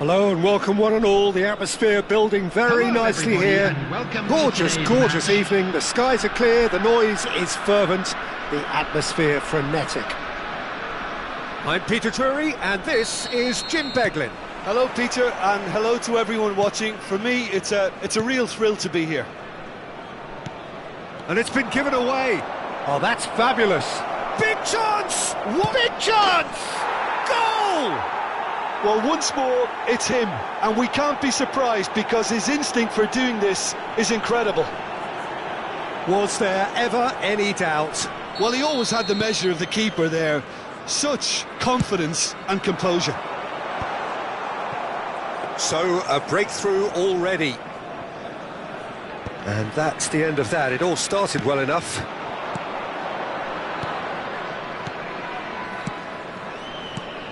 Hello and welcome one and all. The atmosphere building very nicely here. Gorgeous, gorgeous evening. The skies are clear, the noise is fervent, the atmosphere frenetic. I'm Peter Drury and this is Jim Beglin. Hello Peter, and hello to everyone watching. For me, it's a real thrill to be here. And it's been given away. Oh, that's fabulous. Big chance! What? Big chance! Goal! Well, once more, it's him, and we can't be surprised because his instinct for doing this is incredible. Was there ever any doubt? Well, he always had the measure of the keeper there. Such confidence and composure. So, a breakthrough already. And that's the end of that. It all started well enough.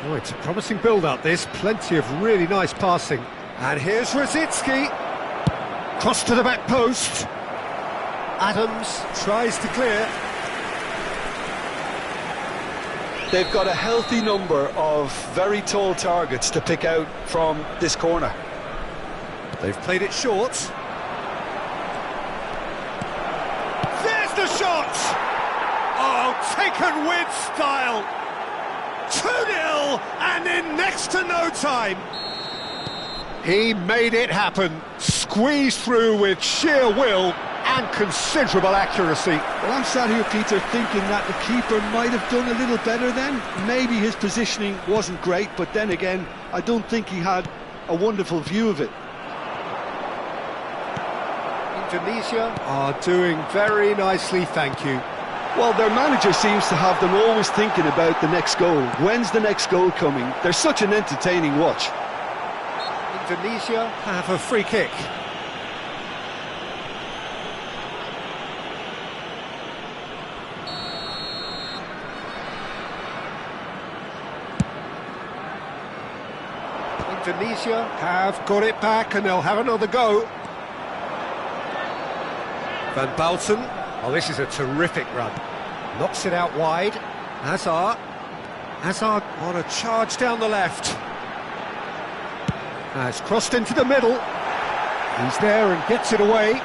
Oh, it's a promising build-up, this. Plenty of really nice passing. And here's Rosicki. Cross to the back post. Adams tries to clear. They've got a healthy number of very tall targets to pick out from this corner. They've played it short. There's the shot! Oh, taken with style. 2-0, and in next to no time. He made it happen, squeezed through with sheer will and considerable accuracy. Well, I'm sat here, Peter, thinking that the keeper might have done a little better then. Maybe his positioning wasn't great, but then again, I don't think he had a wonderful view of it. Indonesia are doing very nicely, thank you. Well, their manager seems to have them always thinking about the next goal. When's the next goal coming? They're such an entertaining watch. Indonesia have a free kick. Indonesia have got it back and they'll have another go. Van Balten. Oh, this is a terrific run. Knocks it out wide. Hazard on a charge down the left. It's crossed into the middle. He's there and gets it away.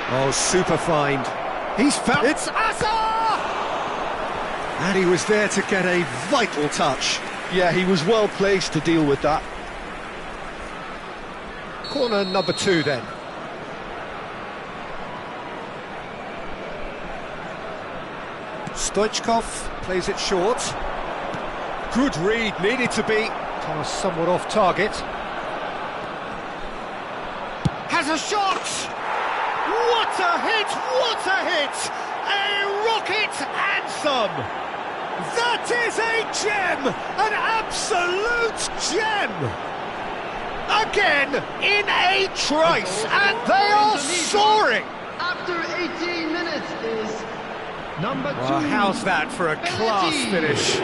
Oh, super find. He's found... It's Hazard! And he was there to get a vital touch. Yeah, he was well placed to deal with that. Corner number 2 then. Stoichkov plays it short. Good read, needed to be. Pass somewhat off target. Has a shot! What a hit! What a hit! A rocket anthem! That is a gem! An absolute gem! Again, in a trice, and they are soaring! After 18 minutes is number 2. Well, how's that for a class finish?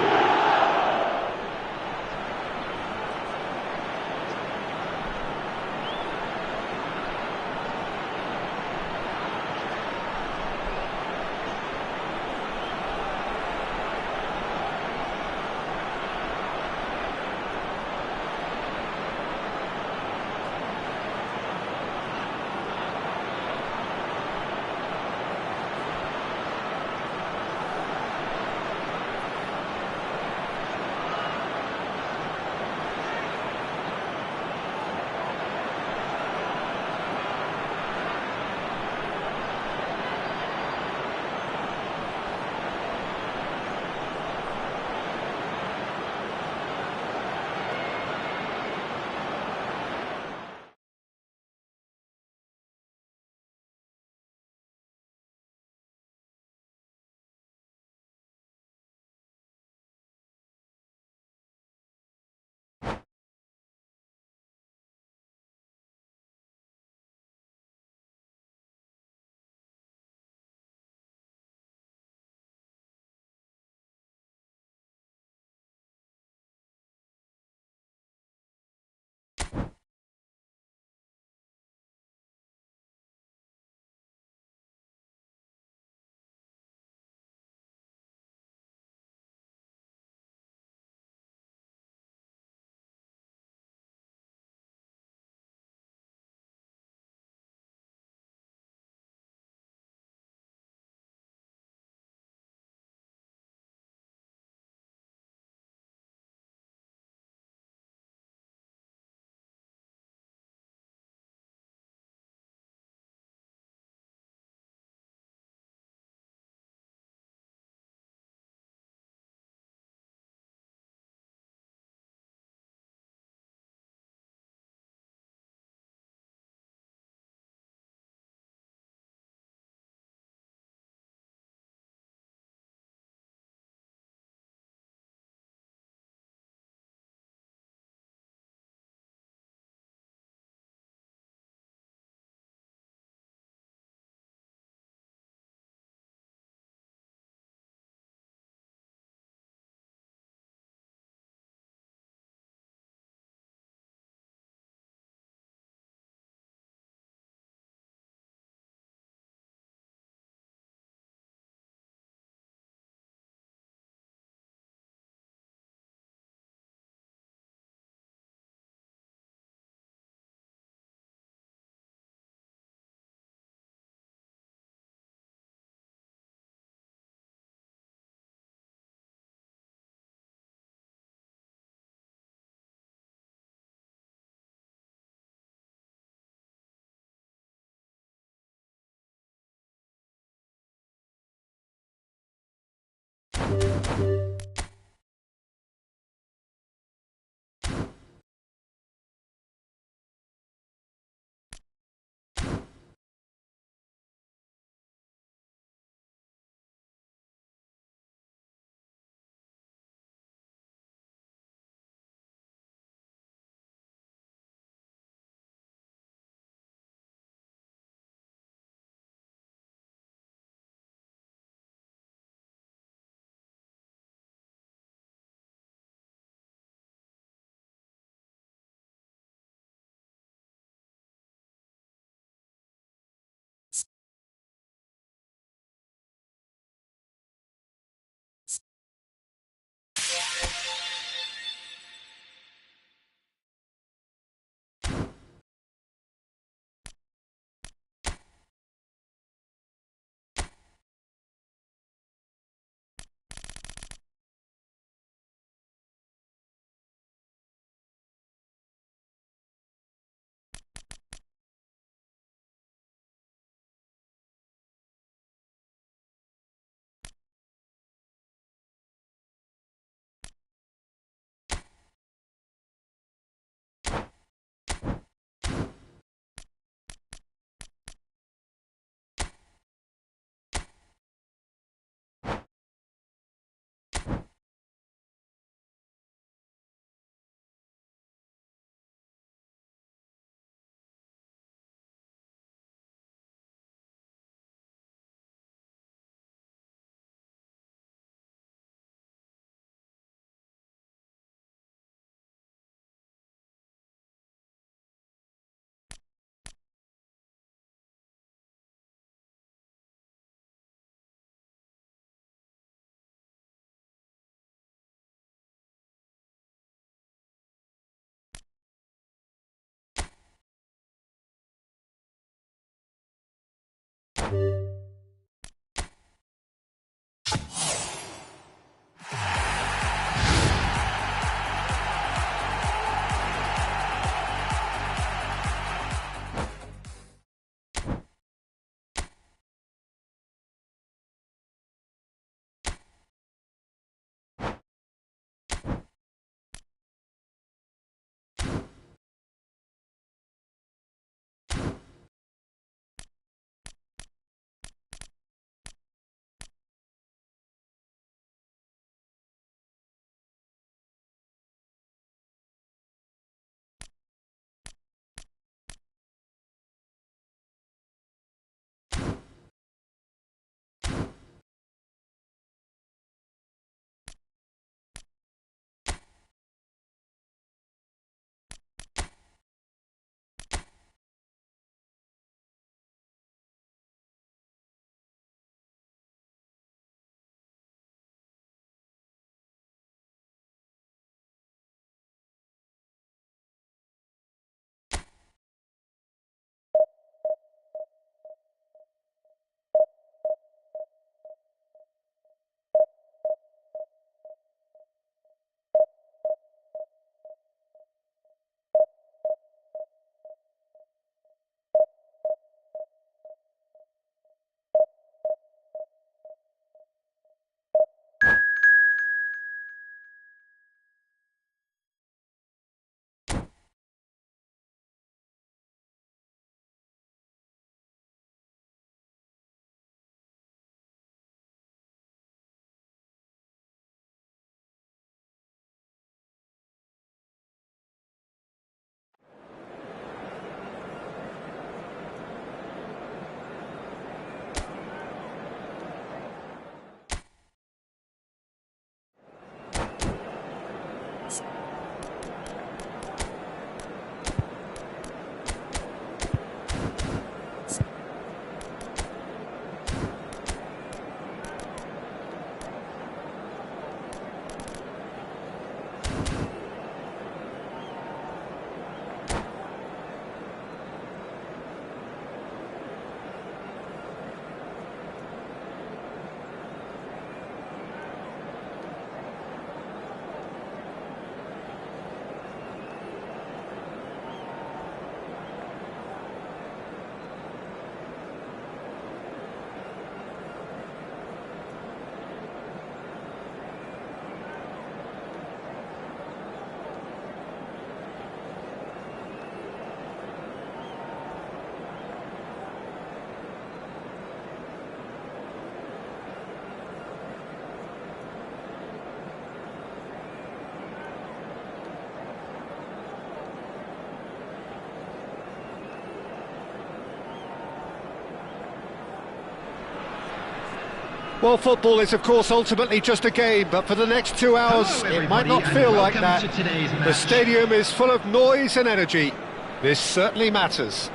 Well, football is, of course, ultimately just a game, but for the next 2 hours, Hello, it might everybody, not and feel like welcome that. to today's The match. stadium is full of noise and energy. This certainly matters.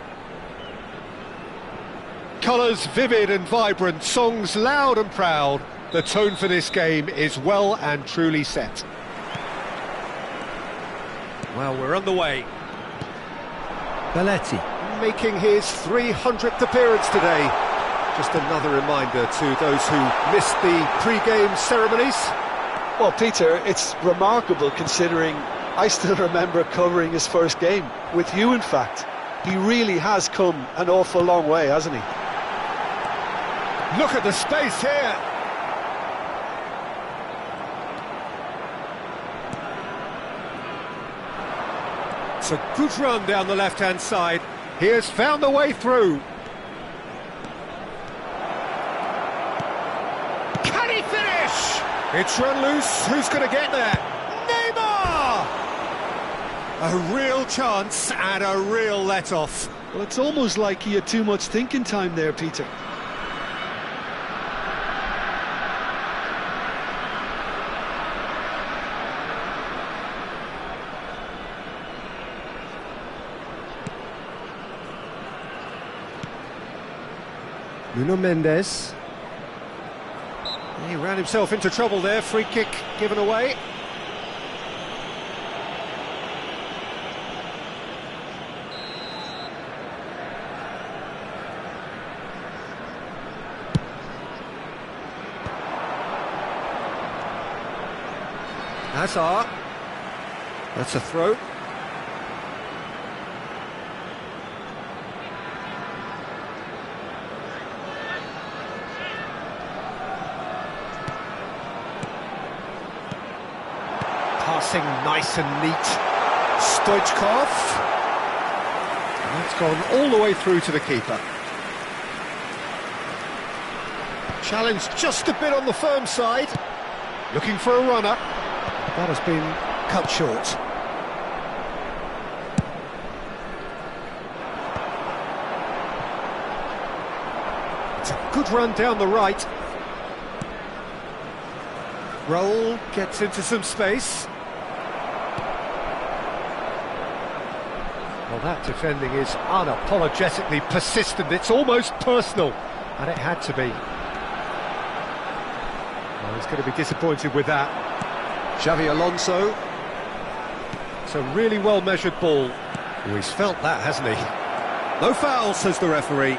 Colours vivid and vibrant, songs loud and proud. The tone for this game is well and truly set. Well, we're underway. Belletti. Making his 300th appearance today. Just another reminder to those who missed the pre-game ceremonies. Well, Peter, it's remarkable considering I still remember covering his first game, with you in fact. He really has come an awful long way, hasn't he? Look at the space here. It's a good run down the left-hand side. He has found a way through. Can he finish? It's run loose. Who's going to get there? Neymar! A real chance and a real let-off. Well, it's almost like he had too much thinking time there, Peter. Nuno Mendes. He ran himself into trouble there. Free kick given away. Hazard. That's a throw. Passing nice and neat. Stoichkov. And that's gone all the way through to the keeper. Challenge just a bit on the firm side. Looking for a runner. That has been cut short. It's a good run down the right. Raul gets into some space. Well, that defending is unapologetically persistent. It's almost personal, and it had to be. Well, he's going to be disappointed with that. Xavi Alonso. It's a really well-measured ball. Oh, he's felt that, hasn't he? No foul, says the referee.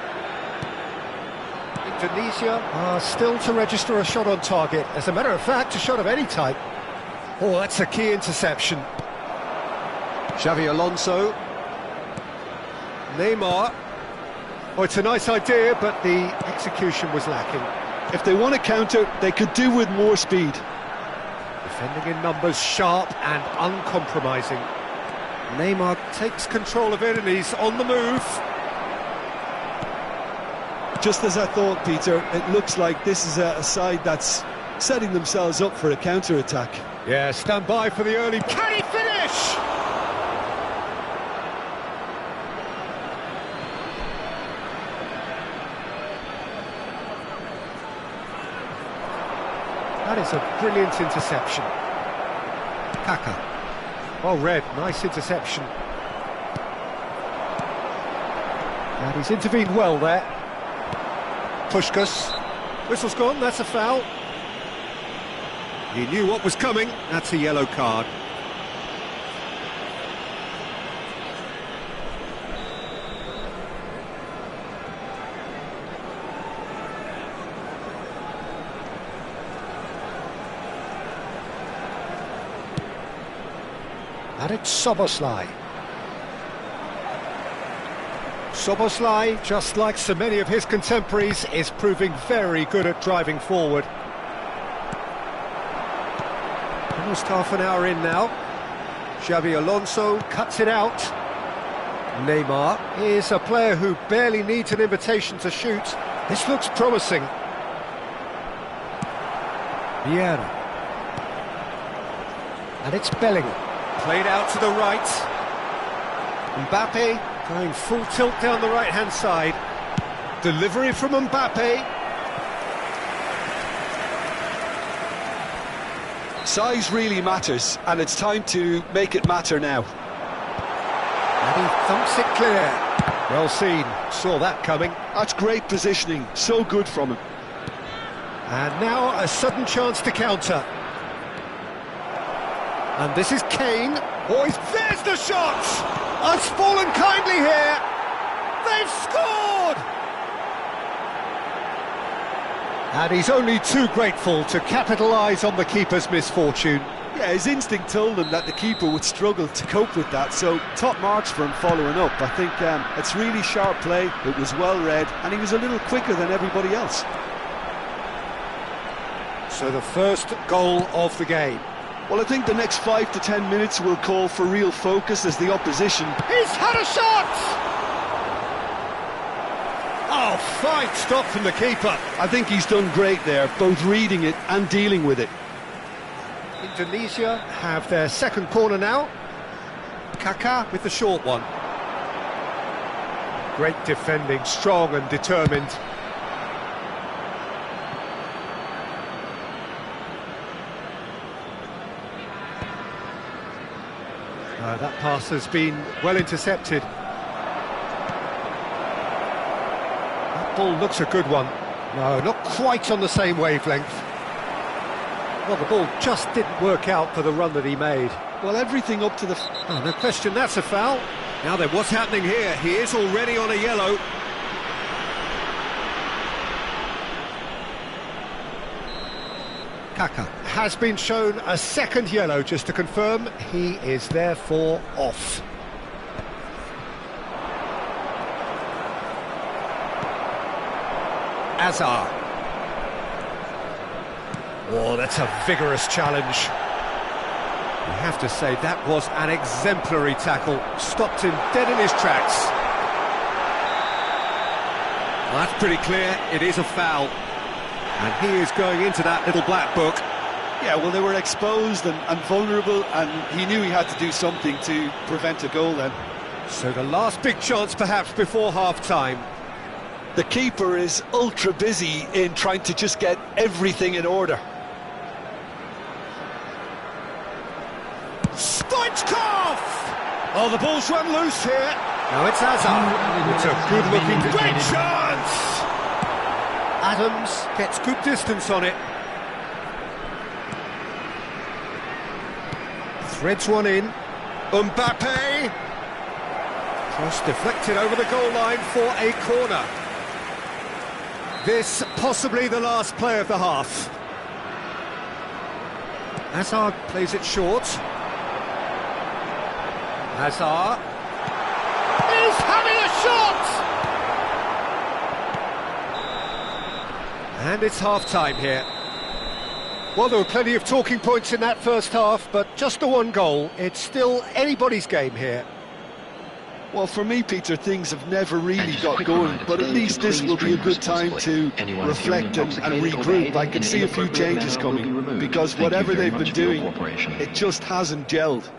Indonesia are still to register a shot on target. As a matter of fact, a shot of any type. Oh, that's a key interception. Xavi Alonso. Neymar. Oh, it's a nice idea, but the execution was lacking. If they want to counter, they could do with more speed. Defending in numbers, sharp and uncompromising. Neymar takes control of it and he's on the move. Just as I thought, Peter, it looks like this is a side that's setting themselves up for a counter-attack. Yeah, stand by for the early... Can he finish? That is a brilliant interception. Kaka. Well read, nice interception. And he's intervened well there. Puskás. Whistle's gone, that's a foul. He knew what was coming, that's a yellow card. And it's Szoboszlai. Szoboszlai, just like so many of his contemporaries, is proving very good at driving forward. Almost half an hour in now. Xavi Alonso cuts it out. Neymar is a player who barely needs an invitation to shoot. This looks promising. Vieira. And it's Bellingham. Played out to the right. Mbappe going full tilt down the right-hand side. Delivery from Mbappe. Size really matters, and it's time to make it matter now. And he thumps it clear. Well seen, saw that coming. That's great positioning, so good from him. And now a sudden chance to counter. And this is Kane. Oh, there's the shot! It's fallen kindly here. They've scored! And he's only too grateful to capitalise on the keeper's misfortune. Yeah, his instinct told him that the keeper would struggle to cope with that, so top marks for him following up. I think it's really sharp play, it was well read, and he was a little quicker than everybody else. So the first goal of the game. Well, I think the next 5 to 10 minutes will call for real focus as the opposition... He's had a shot! Oh, fine stop from the keeper. I think he's done great there, both reading it and dealing with it. Indonesia have their second corner now. Kaká with the short one. Great defending, strong and determined. That pass has been well intercepted. That ball looks a good one. No, not quite on the same wavelength. Well, the ball just didn't work out for the run that he made. Well, everything up to the... Oh, no question, that's a foul. Now then, what's happening here? He is already on a yellow. Kaká has been shown a second yellow, just to confirm. He is therefore off. Azar. Oh, that's a vigorous challenge. You have to say that was an exemplary tackle. Stopped him dead in his tracks. Well, that's pretty clear. It is a foul. And he is going into that little black book. Yeah, well, they were exposed and vulnerable, and he knew he had to do something to prevent a goal then. So the last big chance perhaps before half-time. The keeper is ultra busy in trying to just get everything in order. Stoichkov! Oh, the ball's run loose here. Now it's Azar. It's a good-looking... Great chance! Adams gets good distance on it. Threads one in. Mbappe! Cross deflected over the goal line for a corner. This possibly the last play of the half. Hazard plays it short. Hazard. He's having a shot! And it's half-time here. Well, there were plenty of talking points in that first half, but just the one goal. It's still anybody's game here. Well, for me, Peter, things have never really got going, but at least this will be a good time to reflect and regroup. I can see a few changes coming, because whatever they've been doing, it just hasn't gelled.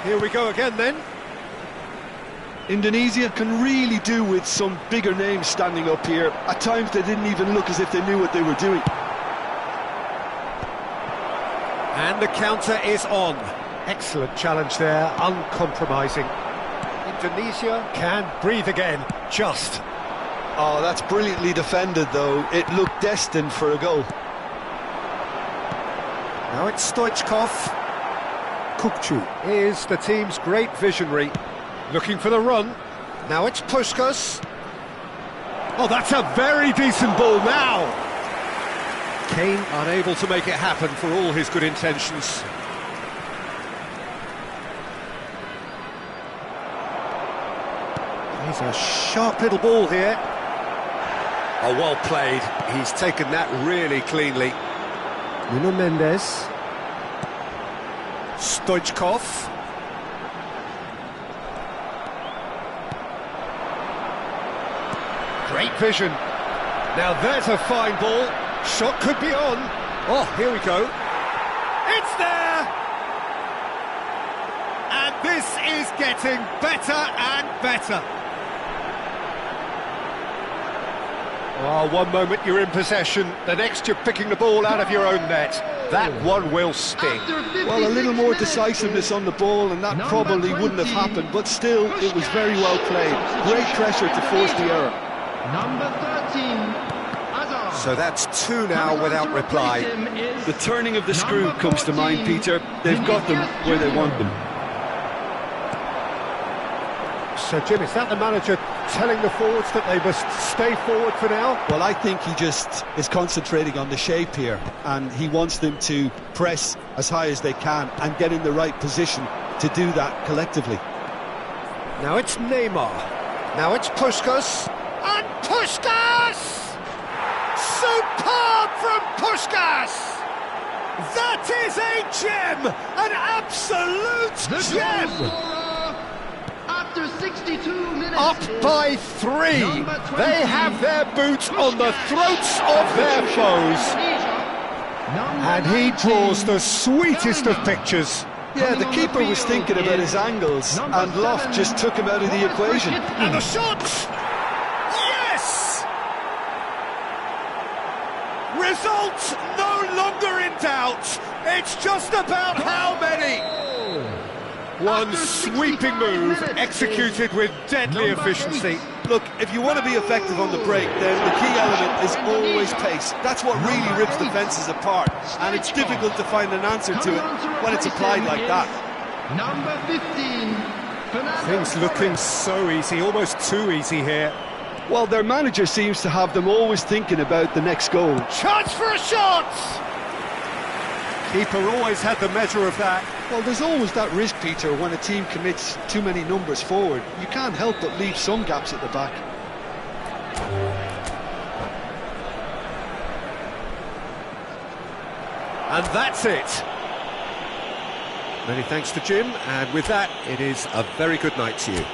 Here we go again then. Indonesia can really do with some bigger names standing up here. At times they didn't even look as if they knew what they were doing. And the counter is on. Excellent challenge there, uncompromising. Indonesia can breathe again, just. Oh, that's brilliantly defended though. It looked destined for a goal. Now it's Stoichkov. Kukçu is the team's great visionary. Looking for the run. Now it's Puskas. Oh, that's a very decent ball now. Kane unable to make it happen for all his good intentions. He's a sharp little ball here. Oh, well played. He's taken that really cleanly. Nuno Mendes. Stoichkov. Great vision. Now there's a fine ball. Shot could be on. Oh, here we go. It's there! And this is getting better and better. Oh, one moment you're in possession, the next you're picking the ball out of your own net. That one will sting. Well, a little more decisiveness on the ball and that probably wouldn't have happened, but still, it was very well played. Great pressure to force the error. Number 13, so that's two now without reply. The turning of the screw comes to mind, Peter. They've got them where they want them. So, Jim, is that the manager telling the forwards that they must stay forward for now? Well, I think he just is concentrating on the shape here, and he wants them to press as high as they can and get in the right position to do that collectively. Now it's Neymar. Now it's Puskas. And Puskas! Superb from Puskas! That is a gem! An absolute gem! after 62 minutes. Up by 3. They have their boots on the throats of their foes. And he draws the sweetest of pictures. Yeah, the keeper was thinking about his angles, and Loft just took him out of the equation. And the shot! Yes! Result no longer in doubt. It's just about how many. One sweeping move executed with deadly efficiency. Look, if you want to be effective on the break, then the key element is always pace. That's what really rips defences apart, and it's difficult to find an answer to it when it's applied like that. Number 15. Things looking so easy, almost too easy here. Well, their manager seems to have them always thinking about the next goal. Chance for a shot! Keeper always had the measure of that. Well, there's always that risk, Peter, when a team commits too many numbers forward. You can't help but leave some gaps at the back. And that's it. Many thanks to Jim, and with that, it is a very good night to you.